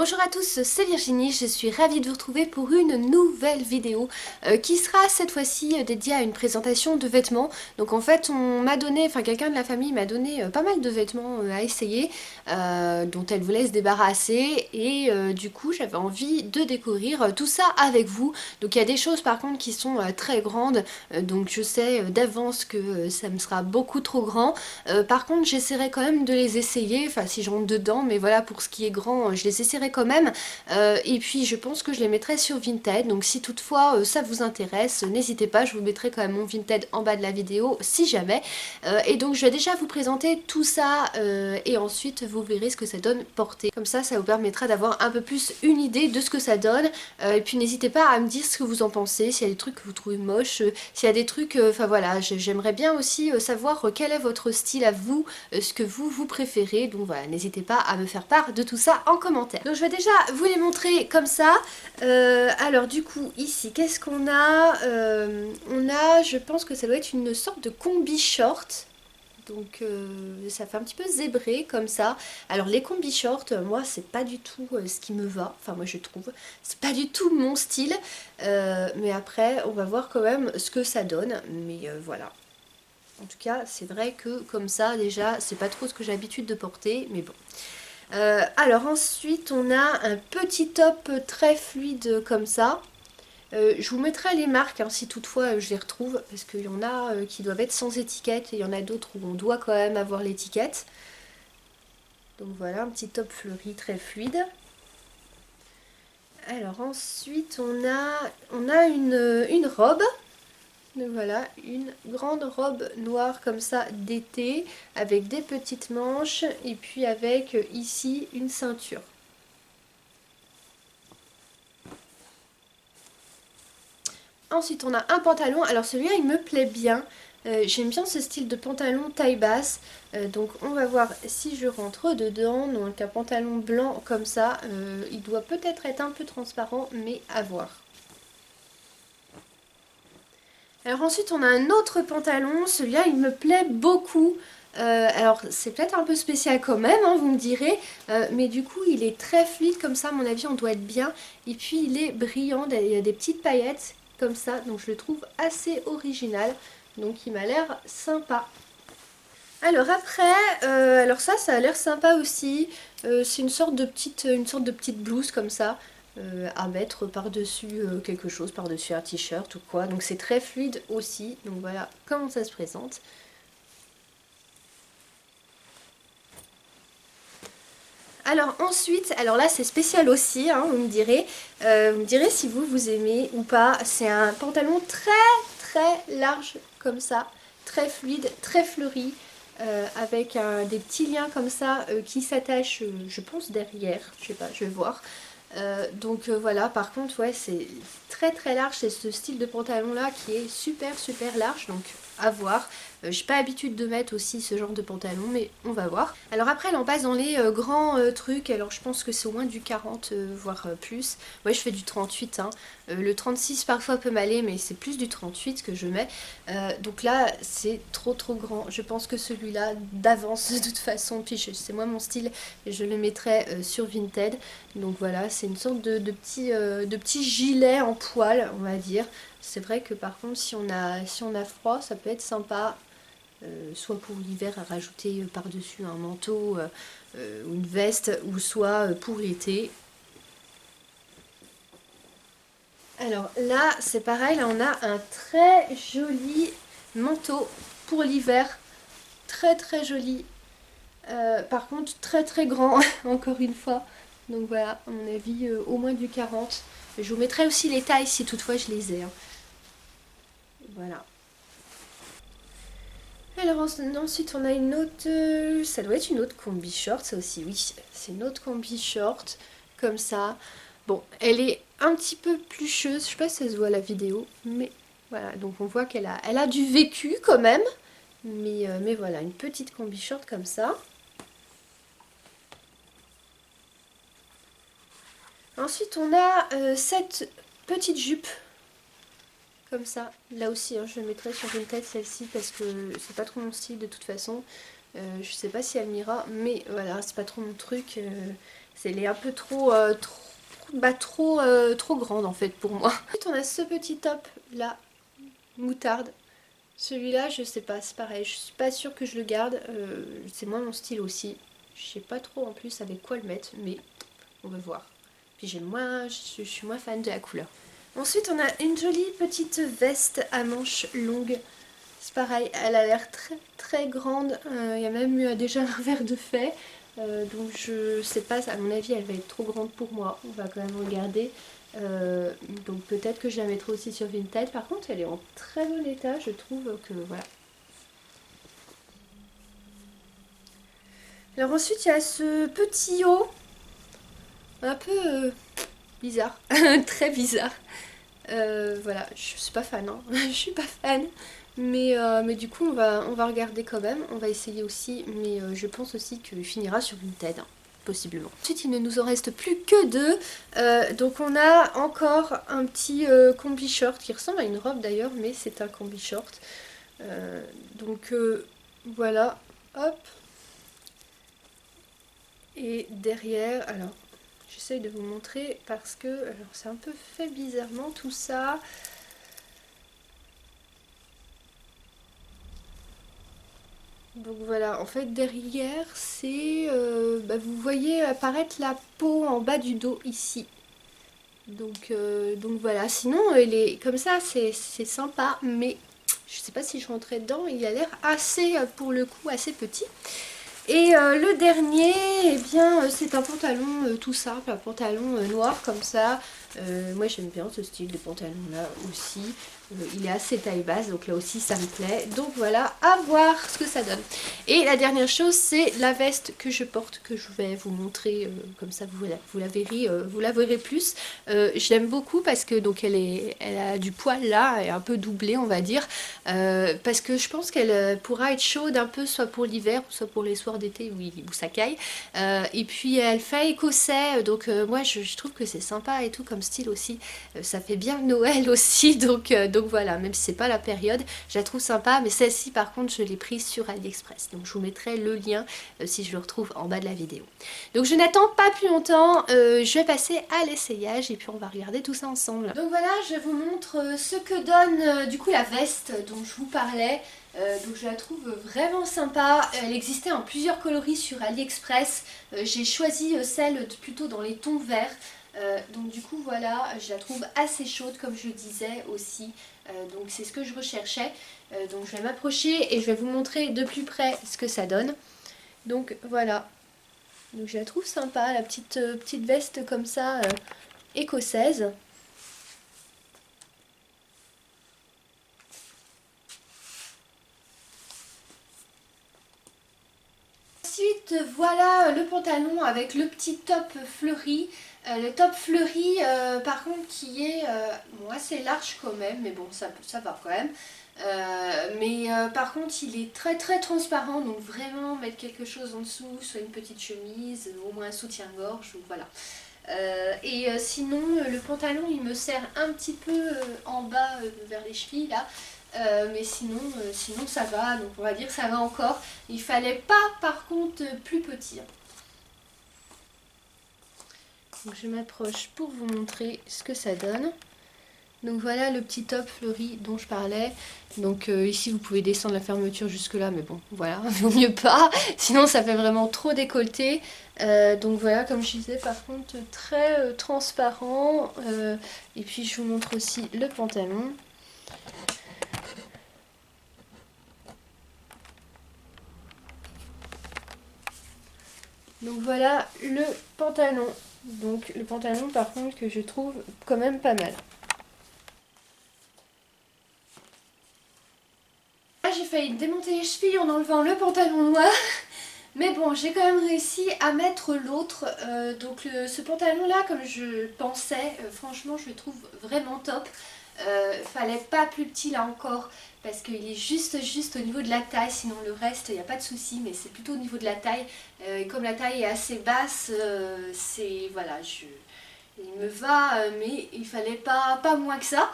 Bonjour à tous, c'est Virginie, je suis ravie de vous retrouver pour une nouvelle vidéo qui sera cette fois-ci dédiée à une présentation de vêtements. Donc en fait on m'a donné, enfin quelqu'un de la famille m'a donné pas mal de vêtements à essayer dont elle voulait se débarrasser et du coup j'avais envie de découvrir tout ça avec vous. Donc il y a des choses par contre qui sont très grandes, donc je sais d'avance que ça me sera beaucoup trop grand. Par contre j'essaierai quand même de les essayer, enfin si je rentre dedans, mais voilà, pour ce qui est grand je les essaierai quand même. Et puis je pense que je les mettrai sur Vinted, donc si toutefois ça vous intéresse, n'hésitez pas, je vous mettrai quand même mon Vinted en bas de la vidéo si jamais. Et donc je vais déjà vous présenter tout ça et ensuite vous verrez ce que ça donne porté. Comme ça vous permettra d'avoir un peu plus une idée de ce que ça donne. Et puis n'hésitez pas à me dire ce que vous en pensez, s'il y a des trucs que vous trouvez moches, s'il y a des trucs, enfin voilà, j'aimerais bien aussi savoir quel est votre style à vous, ce que vous préférez. Donc voilà, n'hésitez pas à me faire part de tout ça en commentaire. Donc je vais déjà vous les montrer comme ça. Alors du coup ici qu'est-ce qu'on a? On a, je pense que ça doit être une sorte de combi short. Donc ça fait un petit peu zébré comme ça. Alors les combi shorts, moi c'est pas du tout ce qui me va. Enfin moi je trouve, c'est pas du tout mon style. Mais après on va voir quand même ce que ça donne. Mais voilà. En tout cas c'est vrai que comme ça déjà c'est pas trop ce que j'ai l'habitude de porter. Mais bon. Alors ensuite on a un petit top très fluide comme ça. Je vous mettrai les marques hein, si toutefois je les retrouve, parce qu'il y en a qui doivent être sans étiquette et il y en a d'autres où on doit quand même avoir l'étiquette. Donc voilà, un petit top fleuri très fluide. Alors ensuite on a une robe. Donc voilà, une grande robe noire comme ça d'été avec des petites manches et puis avec ici une ceinture. Ensuite, on a un pantalon. Alors celui-là, il me plaît bien. J'aime bien ce style de pantalon taille basse. Donc on va voir si je rentre dedans. Donc un pantalon blanc comme ça. Il doit peut-être être un peu transparent, mais à voir. Alors ensuite, on a un autre pantalon. Celui-là, il me plaît beaucoup. Alors c'est peut-être un peu spécial quand même, hein, vous me direz. Mais du coup, il est très fluide comme ça. À mon avis, on doit être bien. Et puis, il est brillant. Il y a des petites paillettes comme ça, donc je le trouve assez original, donc il m'a l'air sympa. Alors après, alors ça a l'air sympa aussi, c'est une sorte de petite blouse comme ça, à mettre par-dessus quelque chose, par-dessus un t-shirt ou quoi, donc c'est très fluide aussi, donc voilà comment ça se présente. Alors ensuite, alors là c'est spécial aussi, hein, vous me direz si vous aimez ou pas. C'est un pantalon très large comme ça, très fluide, très fleuri, avec des petits liens comme ça qui s'attachent, je pense derrière, je sais pas, je vais voir. Donc voilà, par contre ouais c'est très large, c'est ce style de pantalon là qui est super large, donc à voir. J'ai pas l'habitude de mettre aussi ce genre de pantalon, mais on va voir. Alors après là on passe dans les grands trucs, alors je pense que c'est au moins du 40 voire plus. Moi je fais du 38 hein. Le 36 parfois peut m'aller, mais c'est plus du 38 que je mets. Donc là c'est trop grand, je pense que celui-là d'avance de toute façon, puis c'est moi mon style, je le mettrai sur Vinted. Donc voilà, c'est une sorte de petit gilet en poil, on va dire. C'est vrai que par contre, si on a froid, ça peut être sympa. Soit pour l'hiver à rajouter par-dessus un manteau ou une veste, ou soit pour l'été. Alors là, c'est pareil, là on a un très joli manteau pour l'hiver. Très joli. Par contre, très grand, encore une fois. Donc voilà, à mon avis, au moins du 40. Je vous mettrai aussi les tailles si toutefois je les ai. Hein. Voilà. Alors ensuite, on a une autre... ça doit être une autre combi short, ça aussi, oui. C'est une autre combi short, comme ça. Bon, elle est un petit peu plucheuse, je sais pas si ça se voit à la vidéo, mais voilà. Donc on voit elle a du vécu quand même. Mais voilà, une petite combi short comme ça. Ensuite, on a cette petite jupe, comme ça. Là aussi, hein, je mettrai sur une tête celle-ci parce que c'est pas trop mon style de toute façon. Je sais pas si elle m'ira, mais voilà, c'est pas trop mon truc. Elle est un peu trop grande en fait pour moi. Ensuite on a ce petit top là, moutarde. Celui-là je sais pas, c'est pareil, je suis pas sûre que je le garde. C'est moins mon style aussi. Je sais pas trop en plus avec quoi le mettre, mais on va voir. Puis je suis moins fan de la couleur. Ensuite on a une jolie petite veste à manches longues. C'est pareil, elle a l'air très grande. Il y a même eu déjà un verre de fait. Donc je sais pas, à mon avis elle va être trop grande pour moi. On va quand même regarder. Donc peut-être que je la mettrai aussi sur Vinted. Par contre elle est en très bon état, je trouve que voilà. Alors ensuite il y a ce petit haut. Un peu bizarre. Très bizarre. Voilà, je suis pas fan, hein. Je suis pas fan. Mais du coup, on va regarder quand même. On va essayer aussi. Mais je pense aussi qu'il finira sur Vinted, hein, possiblement. Ensuite, il ne nous en reste plus que deux. Donc, on a encore un petit combi short qui ressemble à une robe d'ailleurs, mais c'est un combi short. Donc, voilà. Hop. Et derrière, alors, j'essaye de vous montrer parce que alors c'est un peu fait bizarrement tout ça. Donc voilà, en fait derrière c'est, vous voyez apparaître la peau en bas du dos ici. Donc voilà, sinon il est comme ça, c'est sympa, mais je sais pas si je rentrais dedans, il a l'air assez, pour le coup, assez petit. Et le dernier, eh bien, c'est un pantalon tout simple, un pantalon noir comme ça. Moi j'aime bien ce style de pantalon là aussi. Il est assez taille basse, donc là aussi ça me plaît. Donc voilà, à voir ce que ça donne. Et la dernière chose, c'est la veste que je porte, que je vais vous montrer, comme ça vous la verrez plus. Je l'aime beaucoup parce que donc elle a du poil là, et un peu doublé on va dire. Parce que je pense qu'elle pourra être chaude un peu, soit pour l'hiver, soit pour les soirs d'été où ça caille. Et puis elle fait écossais, donc moi je trouve que c'est sympa et tout comme style aussi. Ça fait bien Noël aussi, donc voilà, même si c'est pas la période, je la trouve sympa. Mais celle-ci par contre je l'ai prise sur AliExpress, donc je vous mettrai le lien si je le retrouve en bas de la vidéo. Donc je n'attends pas plus longtemps, je vais passer à l'essayage et puis on va regarder tout ça ensemble. Donc voilà, je vous montre ce que donne du coup la veste dont je vous parlais. Donc je la trouve vraiment sympa. Elle existait en plusieurs coloris sur AliExpress. J'ai choisi celle plutôt dans les tons verts. Donc du coup voilà, je la trouve assez chaude comme je disais aussi. Donc c'est ce que je recherchais. Donc je vais m'approcher et je vais vous montrer de plus près ce que ça donne. Donc voilà. Donc je la trouve sympa, la petite veste comme ça, écossaise. Ensuite, voilà le pantalon avec le petit top fleuri. Le top fleuri, par contre, qui est bon, assez large quand même, mais bon, ça va quand même. Par contre, il est très transparent, donc vraiment mettre quelque chose en dessous, soit une petite chemise, au moins un soutien-gorge, voilà. Sinon, le pantalon, il me serre un petit peu en bas vers les chevilles, là. Mais sinon ça va, donc on va dire que ça va encore. Il fallait pas par contre plus petit. Donc je m'approche pour vous montrer ce que ça donne. Donc voilà le petit top fleuri dont je parlais. Donc ici vous pouvez descendre la fermeture jusque là, mais bon voilà, vaut mieux pas, sinon ça fait vraiment trop décolleté. Donc voilà, comme je disais, par contre très transparent. Et puis je vous montre aussi le pantalon. Donc voilà le pantalon. Donc le pantalon par contre que je trouve quand même pas mal. Là j'ai failli démonter les chevilles en enlevant le pantalon noir. Mais bon, j'ai quand même réussi à mettre l'autre. Ce pantalon là, comme je pensais, franchement je le trouve vraiment top. Fallait pas plus petit là encore, parce qu'il est juste au niveau de la taille, sinon le reste il n'y a pas de souci, mais c'est plutôt au niveau de la taille. Et comme la taille est assez basse, c'est voilà, il me va, mais il fallait pas moins que ça.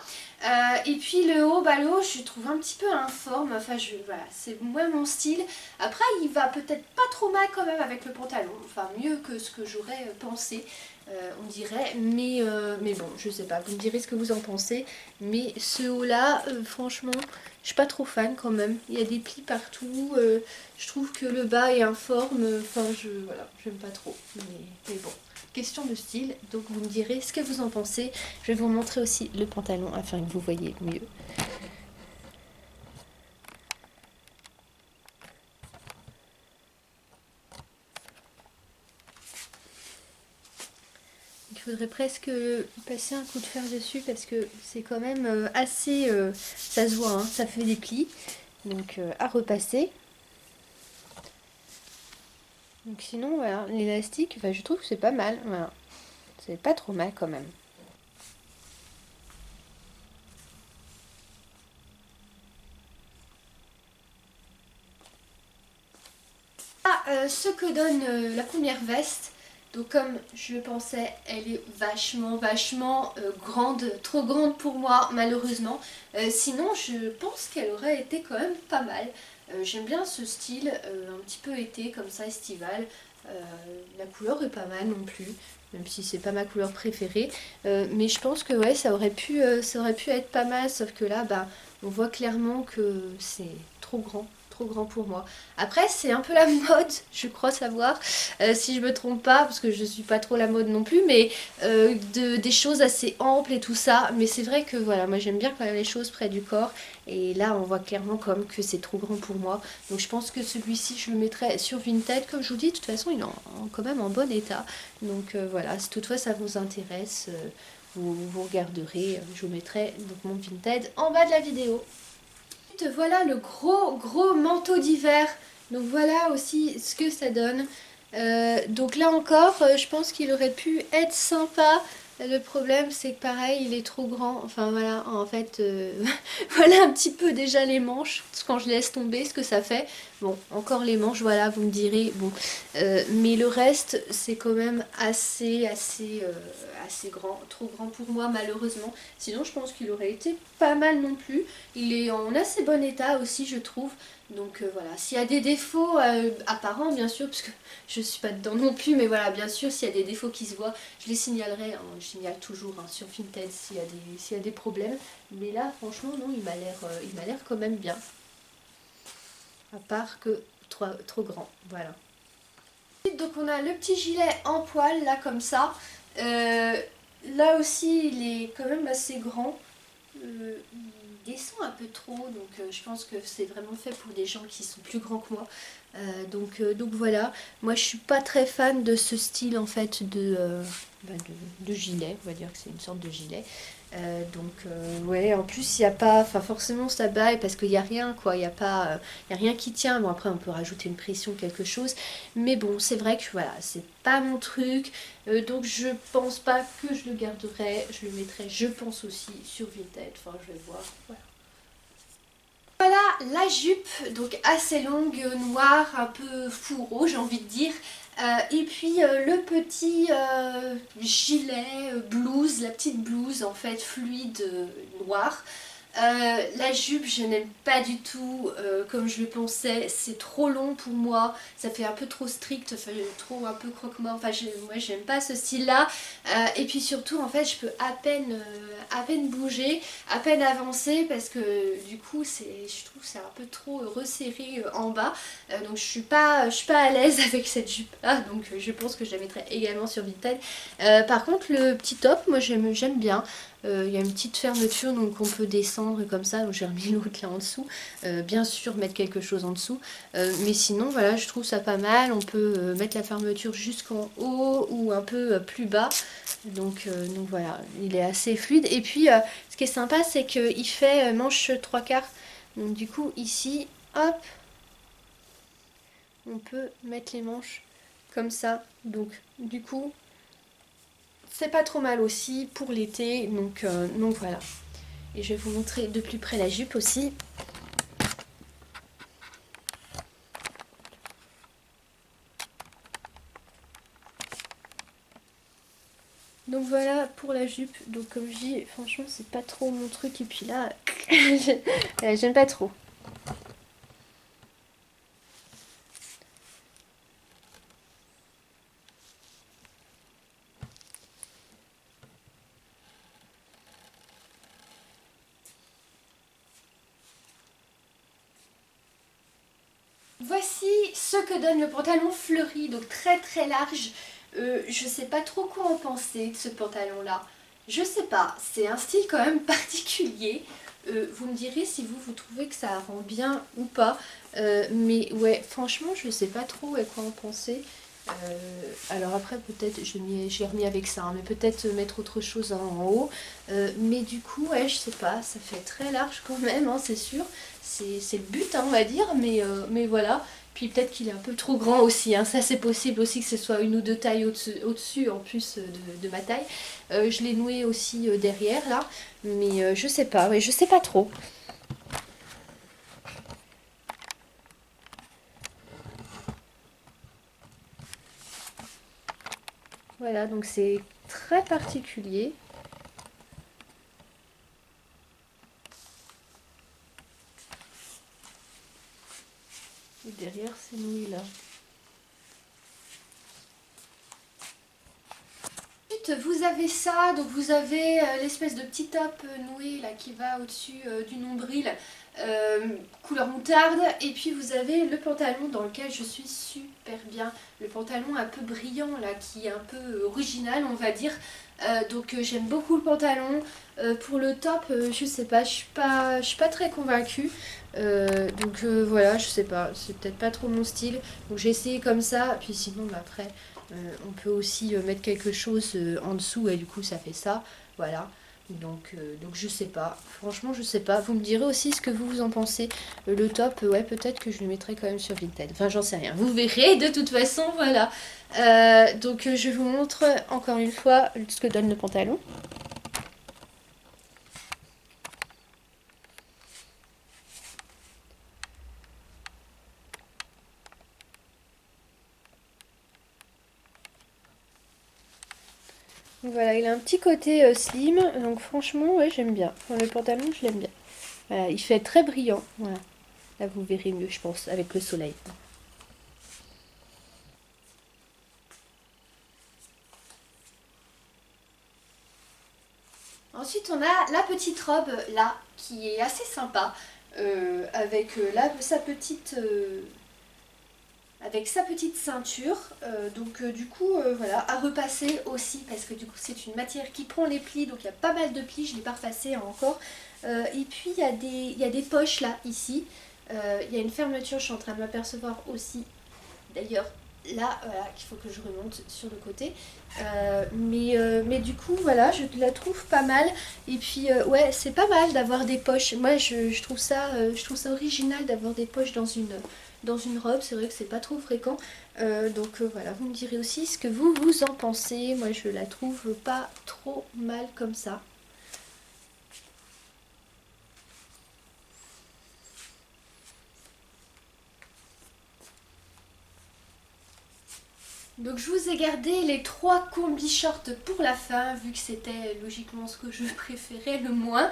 Et puis le haut, bah le haut je trouve un petit peu informe, enfin voilà, c'est moins mon style. Après il va peut-être pas trop mal quand même avec le pantalon, enfin mieux que ce que j'aurais pensé, on dirait, mais bon, je sais pas, vous me direz ce que vous en pensez. Mais ce haut là, franchement, je suis pas trop fan quand même, il y a des plis partout, je trouve que le bas est informe, enfin voilà, j'aime pas trop, mais bon. Question de style, donc vous me direz ce que vous en pensez. Je vais vous montrer aussi le pantalon afin que vous voyez mieux. Il faudrait presque passer un coup de fer dessus parce que c'est quand même assez... ça se voit, hein, ça fait des plis. Donc à repasser. Donc sinon, voilà, l'élastique, enfin, je trouve que c'est pas mal. Voilà. C'est pas trop mal quand même. Ce que donne la première veste, donc comme je le pensais, elle est vachement grande, trop grande pour moi malheureusement. Sinon je pense qu'elle aurait été quand même pas mal. J'aime bien ce style, un petit peu été comme ça, estival. La couleur est pas mal non plus, même si c'est pas ma couleur préférée. Mais je pense que ouais, ça aurait pu être pas mal, sauf que là, bah, on voit clairement que c'est trop grand pour moi. Après, c'est un peu la mode, je crois savoir, si je me trompe pas, parce que je suis pas trop la mode non plus, mais des choses assez amples et tout ça. Mais c'est vrai que voilà, moi j'aime bien quand même les choses près du corps, et là on voit clairement comme que c'est trop grand pour moi. Donc je pense que celui-ci, je le mettrai sur Vinted, comme je vous dis, de toute façon il est quand même en bon état. Donc voilà, si toutefois ça vous intéresse, vous regarderez, je vous mettrai donc mon Vinted en bas de la vidéo. Voilà le gros manteau d'hiver. Donc voilà aussi ce que ça donne. Donc là encore, je pense qu'il aurait pu être sympa. Le problème c'est que pareil, il est trop grand. Enfin voilà, en fait, voilà un petit peu déjà les manches. Quand je laisse tomber, ce que ça fait. Bon, encore les manches, voilà, vous me direz. Bon, mais le reste, c'est quand même assez grand. Trop grand pour moi malheureusement. Sinon, je pense qu'il aurait été pas mal non plus. Il est en assez bon état aussi, je trouve. Donc voilà, s'il y a des défauts apparents, bien sûr, parce que je suis pas dedans non plus, mais voilà, bien sûr, s'il y a des défauts qui se voient, je les signalerai. Hein, je signale toujours hein, sur Vinted s'il y a des problèmes. Mais là, franchement, non, il m'a l'air quand même bien. À part que trop grand, voilà. Donc on a le petit gilet en poil, là, comme ça. Là aussi, il est quand même assez grand. Il descend un peu trop, donc je pense que c'est vraiment fait pour des gens qui sont plus grands que moi. Donc voilà, moi je suis pas très fan de ce style en fait de gilet, on va dire que c'est une sorte de gilet. Ouais, en plus il n'y a pas, enfin forcément ça baille parce qu'il n'y a rien quoi, il n'y a pas, il y a rien qui tient. Bon après on peut rajouter une pression, quelque chose, mais bon c'est vrai que voilà, c'est pas mon truc, donc je pense pas que je le garderai, je le mettrai je pense aussi sur Vinted, enfin je vais voir, voilà. Voilà la jupe, donc assez longue, noire, un peu fourreau j'ai envie de dire. Et puis le petit gilet, blouse, la petite blouse en fait fluide noire. La jupe je n'aime pas du tout comme je le pensais, c'est trop long pour moi, ça fait un peu trop strict, enfin, trop un peu croque-mort, enfin moi j'aime pas ce style là. Et puis surtout en fait je peux à peine bouger, à peine avancer parce que du coup je trouve que c'est un peu trop resserré en bas. Donc je suis pas à l'aise avec cette jupe là, donc je pense que je la mettrai également sur Vinted. Par contre le petit top moi j'aime bien. Il y a une petite fermeture donc on peut descendre comme ça, donc j'ai remis l'autre là en dessous, bien sûr mettre quelque chose en dessous, mais sinon voilà je trouve ça pas mal, on peut mettre la fermeture jusqu'en haut ou un peu plus bas, donc voilà, il est assez fluide. Et puis ce qui est sympa c'est qu'il fait manche 3/4, donc du coup ici hop on peut mettre les manches comme ça, donc du coup c'est pas trop mal aussi pour l'été, donc voilà. Et je vais vous montrer de plus près la jupe aussi. Donc voilà pour la jupe. Donc comme je dis, franchement c'est pas trop mon truc. Et puis là, j'aime pas trop. Voici ce que donne le pantalon fleuri, donc très très large. Je sais pas trop quoi en penser de ce pantalon là. Je sais pas, c'est un style quand même particulier. Vous me direz si vous trouvez que ça rend bien ou pas. Mais ouais, franchement, je sais pas trop quoi en penser. Alors après, peut-être, j'ai remis avec ça, hein, mais peut-être mettre autre chose en haut. Mais du coup, ouais, je sais pas, ça fait très large quand même, hein, c'est sûr. C'est le but, hein, on va dire, mais voilà. Puis peut-être qu'il est un peu trop grand aussi, hein. Ça c'est possible aussi que ce soit une ou deux tailles au-dessus en plus de ma taille. Je l'ai noué aussi derrière là, mais je sais pas, ouais, je sais pas trop. Voilà, donc c'est très particulier. Et derrière c'est noué là. Ensuite, vous avez ça, donc vous avez l'espèce de petit top noué là qui va au-dessus du nombril, couleur moutarde, et puis vous avez le pantalon dans lequel je suis super bien, le pantalon un peu brillant là qui est un peu original on va dire. Donc j'aime beaucoup le pantalon. Pour le top, je sais pas, je suis pas très convaincue. Donc voilà, je sais pas, c'est peut-être pas trop mon style. Donc j'ai essayé comme ça, puis sinon bah, après on peut aussi mettre quelque chose en dessous et du coup ça fait ça. Voilà. Donc je sais pas. Franchement je sais pas. Vous me direz aussi ce que vous en pensez. Le top, ouais peut-être que je le mettrai quand même sur Vinted. Enfin j'en sais rien. Vous verrez de toute façon, voilà. Donc je vous montre encore une fois ce que donne le pantalon. Donc voilà, il a un petit côté slim, donc franchement, ouais, j'aime bien. Enfin, le pantalon, je l'aime bien. Voilà, il fait très brillant. Voilà. Là, vous verrez mieux, je pense, avec le soleil. Ensuite, on a la petite robe là, qui est assez sympa, avec avec sa petite ceinture. Donc du coup, voilà, à repasser aussi, parce que du coup c'est une matière qui prend les plis, donc il y a pas mal de plis, je ne l'ai pas repassé encore. Et puis il y a des poches là, ici. Il y a une fermeture, je suis en train de m'apercevoir aussi, d'ailleurs, là, voilà, qu'il faut que je remonte sur le côté. Mais du coup, voilà, je la trouve pas mal. Et puis, ouais, c'est pas mal d'avoir des poches. Moi, je trouve ça original d'avoir des poches dans une robe. C'est vrai que c'est pas trop fréquent. Donc voilà, vous me direz aussi ce que vous en pensez. Moi, je la trouve pas trop mal comme ça. Donc je vous ai gardé les trois combi-shorts pour la fin, vu que c'était logiquement ce que je préférais le moins.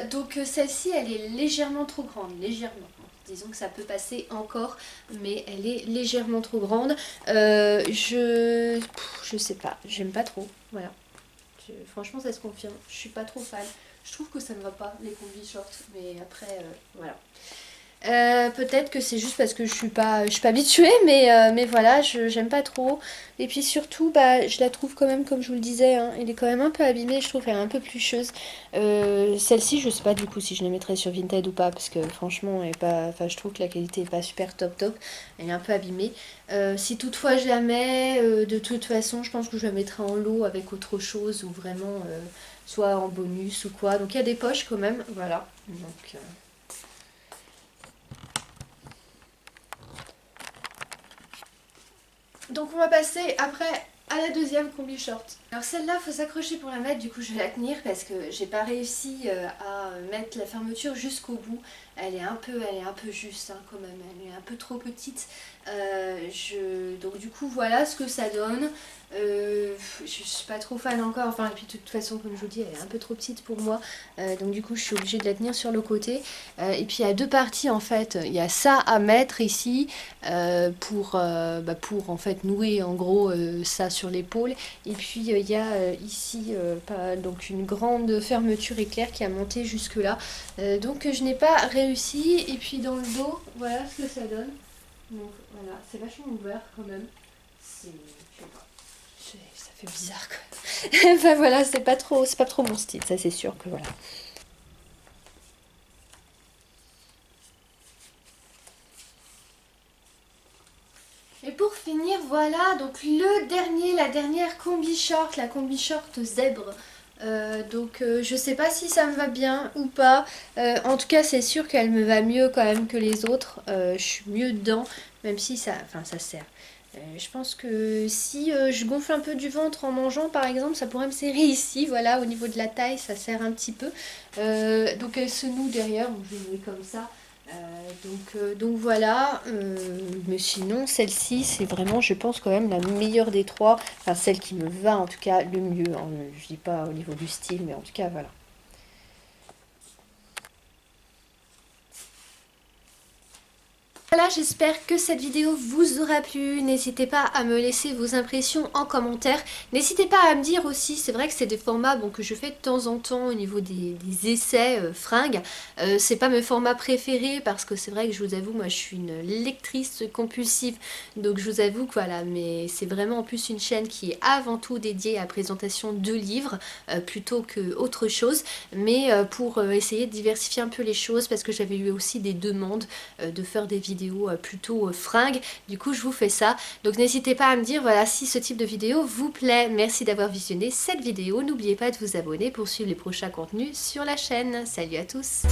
Donc celle-ci, elle est légèrement trop grande, légèrement. Bon, disons que ça peut passer encore, mais elle est légèrement trop grande. Je sais pas, j'aime pas trop, voilà. Franchement, ça se confirme, je suis pas trop fan. Je trouve que ça ne va pas, les combi-shorts, mais après, voilà. Peut-être que c'est juste parce que je suis pas habituée, mais voilà, j'aime pas trop. Et puis surtout, bah, je la trouve quand même, comme je vous le disais, hein, elle est quand même un peu abîmée, je trouve qu'elle est un peu plucheuse. Celle-ci, je sais pas du coup si je la mettrais sur Vinted ou pas, parce que franchement, elle est pas, enfin, je trouve que la qualité est pas super top top, elle est un peu abîmée. Si toutefois je la mets, de toute façon, je pense que je la mettrai en lot avec autre chose, ou vraiment, soit en bonus ou quoi. Donc il y a des poches quand même, voilà. Donc... Donc on va passer après à la deuxième combi short. Alors celle-là, faut s'accrocher pour la mettre, du coup je vais la tenir parce que j'ai pas réussi à mettre la fermeture jusqu'au bout. Elle est un peu juste hein, quand même, elle est un peu trop petite. Donc Donc du coup voilà ce que ça donne. Je suis pas trop fan encore, enfin et puis de toute façon comme je vous dis elle est un peu trop petite pour moi, donc du coup je suis obligée de la tenir sur le côté, et puis il y a deux parties en fait, il y a ça à mettre ici pour en fait nouer en gros ça sur l'épaule, et puis il y a ici donc une grande fermeture éclair qui a monté jusque là, donc je n'ai pas réussi, et puis dans le dos voilà ce que ça donne, donc voilà c'est vachement ouvert quand même, c'est, je sais pas. Ça fait bizarre quoi. Enfin voilà, c'est pas trop mon style, ça c'est sûr que voilà. Et pour finir, voilà, donc la dernière combi short, la combi short zèbre. Je sais pas si ça me va bien ou pas. En tout cas, c'est sûr qu'elle me va mieux quand même que les autres. Je suis mieux dedans, même si ça sert. Je pense que si je gonfle un peu du ventre en mangeant par exemple, ça pourrait me serrer ici, voilà, au niveau de la taille, ça serre un petit peu. Donc elle se noue derrière, donc je vais nouer comme ça. Donc voilà, mais sinon celle-ci c'est vraiment je pense quand même la meilleure des trois, enfin celle qui me va en tout cas le mieux, hein. Je dis pas au niveau du style mais en tout cas voilà. Voilà, j'espère que cette vidéo vous aura plu. N'hésitez pas à me laisser vos impressions en commentaire. N'hésitez pas à me dire aussi, c'est vrai que c'est des formats que je fais de temps en temps au niveau des essais fringues. C'est pas mes formats préférés parce que c'est vrai que je vous avoue, moi je suis une lectrice compulsive. Donc je vous avoue que voilà, mais c'est vraiment en plus une chaîne qui est avant tout dédiée à la présentation de livres plutôt que autre chose. Mais pour essayer de diversifier un peu les choses parce que j'avais eu aussi des demandes de faire des vidéos plutôt fringues, du coup je vous fais ça, donc n'hésitez pas à me dire voilà si ce type de vidéo vous plaît. Merci d'avoir visionné cette vidéo, n'oubliez pas de vous abonner pour suivre les prochains contenus sur la chaîne. Salut à tous.